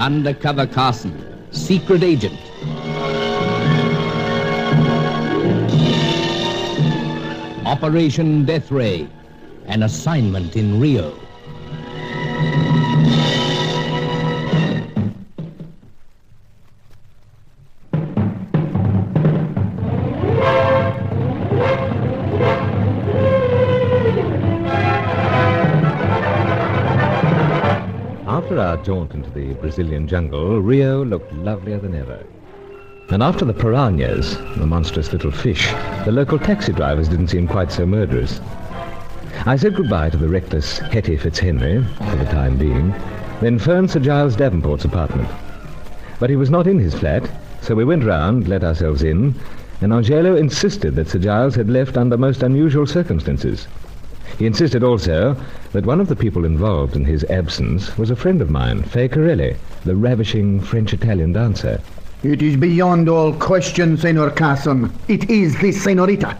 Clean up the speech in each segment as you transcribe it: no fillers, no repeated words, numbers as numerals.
Undercover Carson, secret agent. Operation Deathray, an assignment in Rio. After our jaunt into the Brazilian jungle, Rio looked lovelier than ever. And after the piranhas, the monstrous little fish, the local taxi drivers didn't seem quite so murderous. I said goodbye to the reckless Hetty Fitzhenry, for the time being, then phoned Sir Giles Davenport's apartment. But he was not in his flat, so we went round, let ourselves in, and Angelo insisted that Sir Giles had left under most unusual circumstances. He insisted also that one of the people involved in his absence was a friend of mine, Fay Corelli, the ravishing French-Italian dancer. It is beyond all question, Senor Carson. It is this senorita.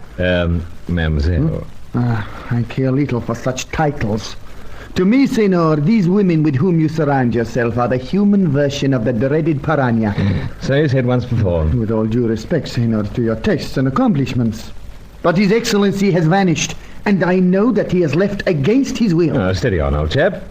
Mademoiselle. I care little for such titles. To me, Senor, these women with whom you surround yourself are the human version of the dreaded piranha. So you said once before. With all due respect, Senor, to your tastes and accomplishments. But His Excellency has vanished, and I know that he has left against his will. Oh, steady on, old chap.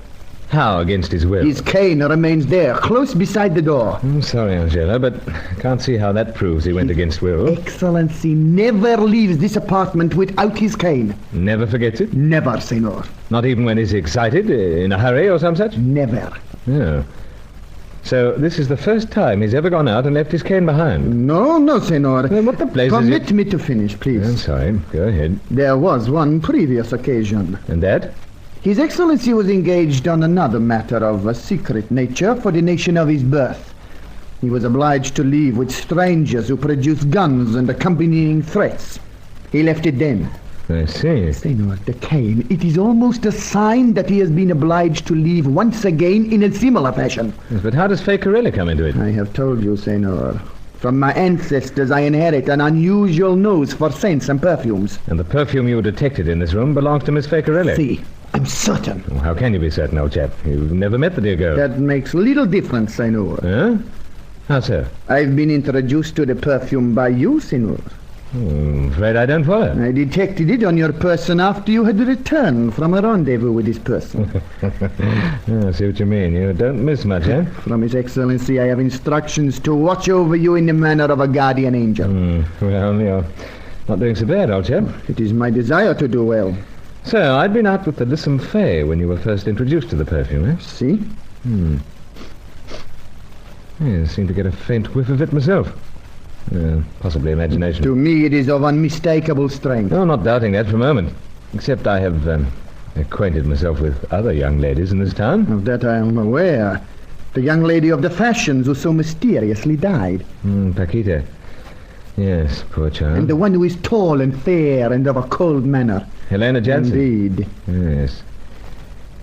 How against his will? His cane remains there, close beside the door. I'm sorry, Angela, but I can't see how that proves he went against will. Excellency never leaves this apartment without his cane. Never forgets it? Never, Senor. Not even when he's excited, in a hurry or some such? Never. Yeah. So this is the first time he's ever gone out and left his cane behind? No, Senor. Then what the blazes... Permit me to finish, please. I'm sorry. Go ahead. There was one previous occasion. And that? His Excellency was engaged on another matter of a secret nature for the nation of his birth. He was obliged to leave with strangers who produced guns and accompanying threats. He left it then. I see. Senor, the cane, it is almost a sign that he has been obliged to leave once again in a similar fashion. Yes, but how does Fay Corelli come into it? I have told you, Senor. From my ancestors, I inherit an unusual nose for scents and perfumes. And the perfume you detected in this room belongs to Miss Fay Corelli? See, I'm certain. Well, how can you be certain, old chap? You've never met the dear girl. That makes little difference, Senor. Huh? How so? I've been introduced to the perfume by you, Senor. I'm afraid I don't follow. I detected it on your person after you had returned from a rendezvous with this person. I see what you mean. You don't miss much, eh? From His Excellency, I have instructions to watch over you in the manner of a guardian angel. Well, you're not doing so bad, old chap. It is my desire to do well. So, I'd been out with the Lissome Fay when you were first introduced to the perfume, eh? See? Yeah, I seem to get a faint whiff of it myself. Possibly imagination. To me, it is of unmistakable strength. No, not doubting that for a moment. Except I have acquainted myself with other young ladies in this town. Of that I am aware. The young lady of the fashions who so mysteriously died. Paquita. Yes, poor child. And the one who is tall and fair and of a cold manner. Helena Jansen. Indeed. Yes.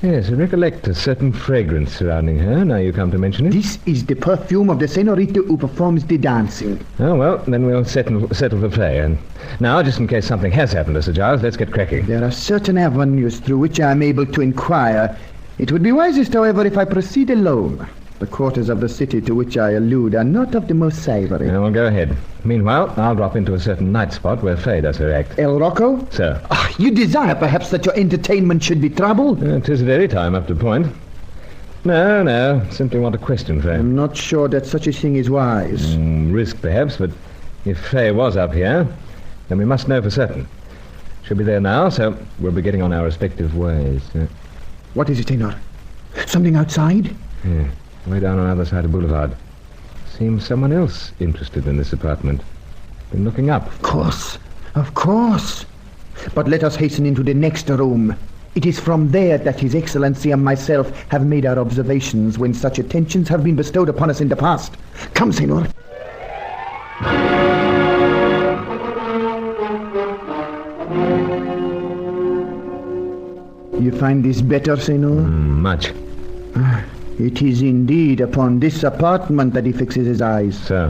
Yes, I recollect a certain fragrance surrounding her, now you come to mention it. This is the perfume of the senorita who performs the dancing. Oh, well, then we'll settle for Fay. And now, just in case something has happened to Sir Giles, let's get cracking. There are certain avenues through which I am able to inquire. It would be wisest, however, if I proceed alone. The quarters of the city to which I allude are not of the most savory. Yeah, well, go ahead. Meanwhile, I'll drop into a certain night spot where Fay does her act. El Rocco? Sir. You desire, perhaps, that your entertainment should be troubled? It is at any time up to point. No. Simply want to question Fay. I'm not sure that such a thing is wise. Risk, perhaps, but if Fay was up here, then we must know for certain. She'll be there now, so we'll be getting on our respective ways. What is it, Senor? Something outside? Yeah. Way down on the other side of Boulevard. Seems someone else interested in this apartment. Been looking up. Of course. But let us hasten into the next room. It is from there that His Excellency and myself have made our observations when such attentions have been bestowed upon us in the past. Come, Senor. You find this better, Senor? Much. It is indeed upon this apartment that he fixes his eyes. So,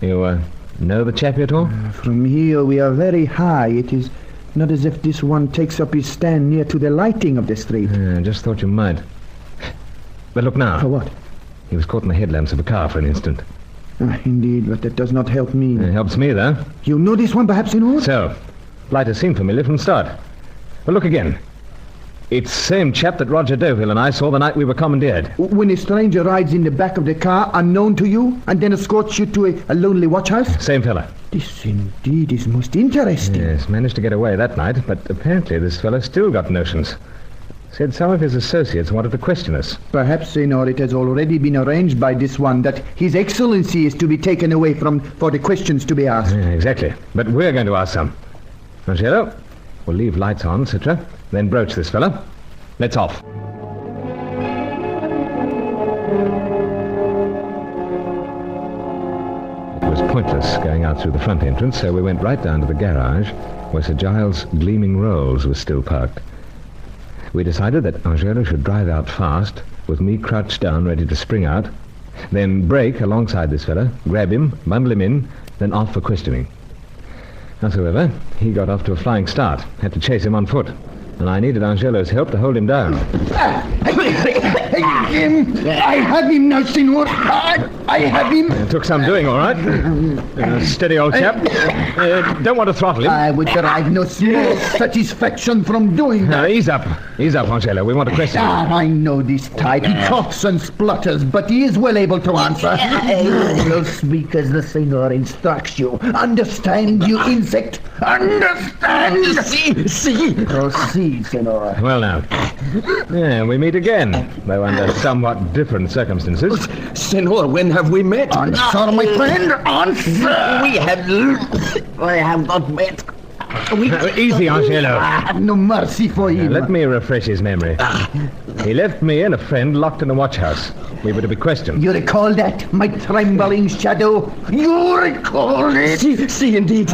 you know the chappie at all? From here we are very high. It is not as if this one takes up his stand near to the lighting of the street. Just thought you might. But look now. For what? He was caught in the headlamps of a car for an instant. Indeed, but that does not help me. It helps me, though. You know this one, perhaps, in all? So, light has seemed familiar from the start. Well, look again. It's the same chap that Roger Deathray and I saw the night we were commandeered. When a stranger rides in the back of the car, unknown to you, and then escorts you to a lonely watch house? Same fella. This indeed is most interesting. Yes, managed to get away that night, but apparently this fellow still got notions. Said some of his associates wanted to question us. Perhaps, Senor, it has already been arranged by this one that His Excellency is to be taken away for the questions to be asked. Yeah, exactly. But we're going to ask some. Angelo, we'll leave lights on, etc., then broach this fella. Let's off. It was pointless going out through the front entrance, so we went right down to the garage where Sir Giles' gleaming Rolls was still parked. We decided that Angelo should drive out fast, with me crouched down ready to spring out, then brake alongside this fella, grab him, bundle him in, then off for questioning. Howsoever, he got off to a flying start, had to chase him on foot, and I needed Angelo's help to hold him down. I have him now, Senor. I have him. It took some doing, all right. Steady, old chap. Don't want to throttle him. I would derive no small satisfaction from doing that. Ease up, Angelo. We want to question him. I know this type. He coughs and splutters, but he is well able to answer. You will speak as the Senor instructs you. Understand, you insect? Understand? See. Proceed, Senor. Well, now. Yeah, we meet again, though under somewhat different circumstances. Senor, when have we met? Answer, my friend, answer! I have not met. Easy, Angelo. I have no mercy for him. Let me refresh his memory. He left me and a friend locked in the watch house. We were to be questioned. You recall that, my trembling shadow? You recall it? See, indeed.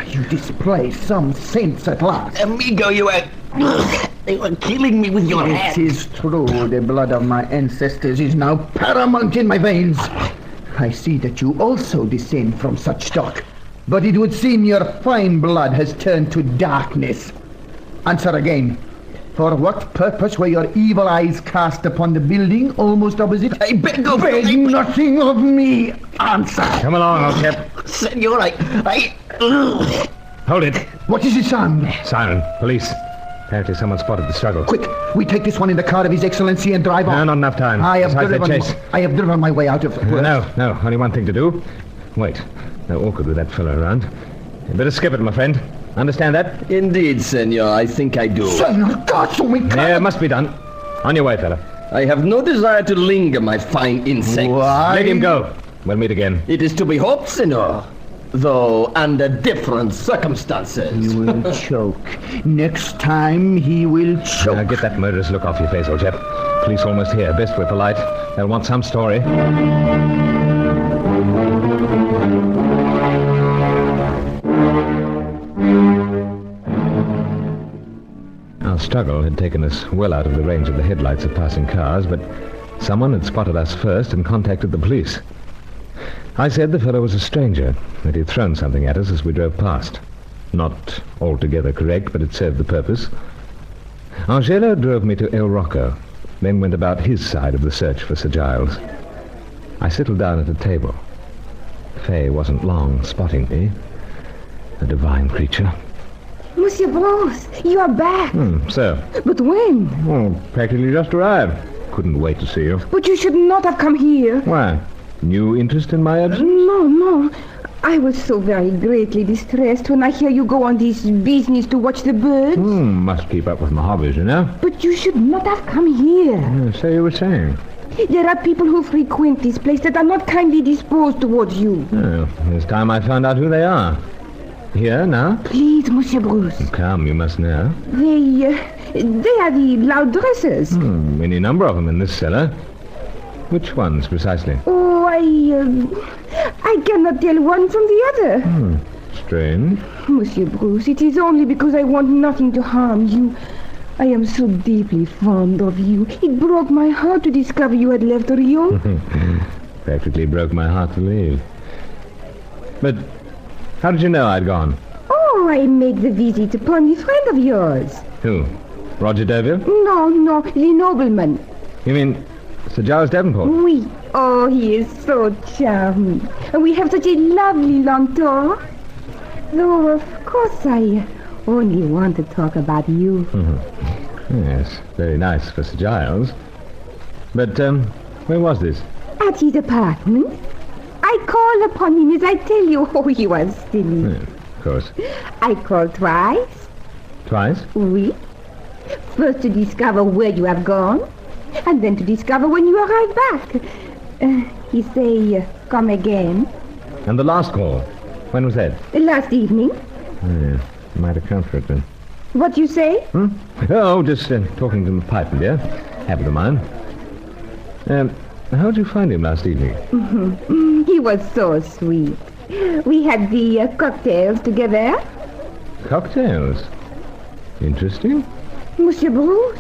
You display some sense at last. Amigo, you were killing me with your It hand. is true, the blood of my ancestors is now paramount in my veins. I see that you also descend from such stock. But it would seem your fine blood has turned to darkness. Answer again. For what purpose were your evil eyes cast upon the building almost opposite? I beg of Beg you. nothing of me. Answer. Come along, old chap. Senor, Hold it. What is it, son? Siren. Police. Apparently someone spotted the struggle. Quick, we take this one in the car of His Excellency and drive No, on. not enough time. I have Besides, they chase. driven my way out of... No. Only one thing to do. Wait. No awkward with that fellow around. You better skip it, my friend. Understand that? Indeed, senor, I think I do. Son, God, so we can't... Yeah, must be done. On your way, fella. I have no desire to linger, my fine insect. Why? Let him go. We'll meet again. It is to be hoped, senor, though under different circumstances. He will choke. Next time, he will choke. Now get that murderous look off your face, old chap. Police almost here. Best we're polite. They'll want some story. Our struggle had taken us well out of the range of the headlights of passing cars, but someone had spotted us first and contacted the police. I said the fellow was a stranger, that he'd thrown something at us as we drove past. Not altogether correct, but it served the purpose. Angelo drove me to El Rocco, then went about his side of the search for Sir Giles. I settled down at a table. Fay wasn't long spotting me. A divine creature. Monsieur Bruce, you are back. So? But when? Oh, practically just arrived. Couldn't wait to see you. But you should not have come here. Why? New interest in my absence? No. I was so very greatly distressed when I hear you go on this business to watch the birds. Must keep up with my hobbies, you know. But you should not have come here. So you were saying? There are people who frequent this place that are not kindly disposed towards you. Oh, it's time I found out who they are. Here, now? Please, Monsieur Bruce. Come, you must know. They are the loud dressers. Any number of them in this cellar. Which ones, precisely? Oh, I cannot tell one from the other. Strange. Monsieur Bruce, it is only because I want nothing to harm you. I am so deeply fond of you. It broke my heart to discover you had left Rio. Practically broke my heart to leave. But how did you know I'd gone? Oh, I made the visit upon a friend of yours. Who? Roger Deathray? No, the nobleman. You mean Sir Giles Davenport? Oui. Oh, he is so charming. And we have such a lovely long talk. Though, of course, I only want to talk about you. Yes, very nice for Sir Giles. But, where was this? At his apartment. I called upon him as I tell you. Oh, he was silly. Of course. I called twice. Twice? Oui. First to discover where you have gone, and then to discover when you arrive back. He say, come again. And the last call? When was that? Last evening. Yeah, might account for it then. What you say? Oh, just talking to my pipe, dear. Habit of mine. How did you find him last evening? He was so sweet. We had the cocktails together. Cocktails? Interesting. Monsieur Bruce,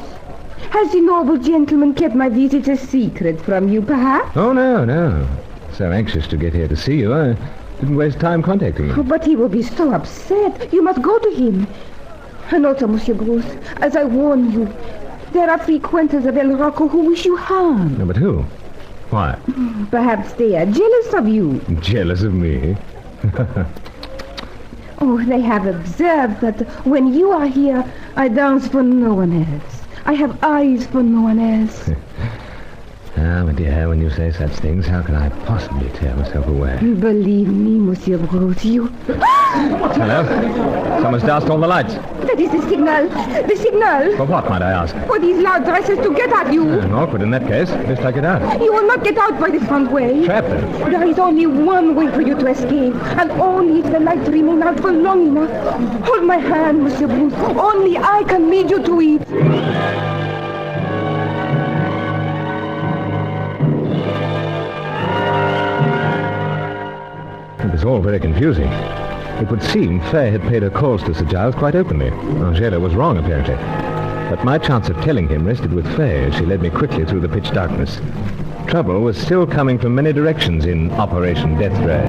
has the noble gentleman kept my visit a secret from you, perhaps? Oh, no. So anxious to get here to see you, I didn't waste time contacting him. Oh, but he will be so upset. You must go to him. And also, Monsieur Bruce, as I warn you, there are frequenters of El Rocco who wish you harm. No, but who? Why? Perhaps they are jealous of you. Jealous of me? Oh, they have observed that when you are here, I dance for no one else. I have eyes for no one else. Ah, my dear, when you say such things, how can I possibly tear myself away? Believe me, Monsieur Bruce, you... Hello? Someone's doused all the lights. That is the signal. The signal. For what, might I ask? For these loud dresses to get at you. Awkward in that case. Best I get out. You will not get out by the front way. Trapped then. There is only one way for you to escape, and only if the lights remain out for long enough. Hold my hand, Monsieur Bruce. Only I can lead you to it. It was all very confusing. It would seem Faye had paid her calls to Sir Giles quite openly. Angela was wrong, apparently. But my chance of telling him rested with Faye as she led me quickly through the pitch darkness. Trouble was still coming from many directions in Operation Deathray.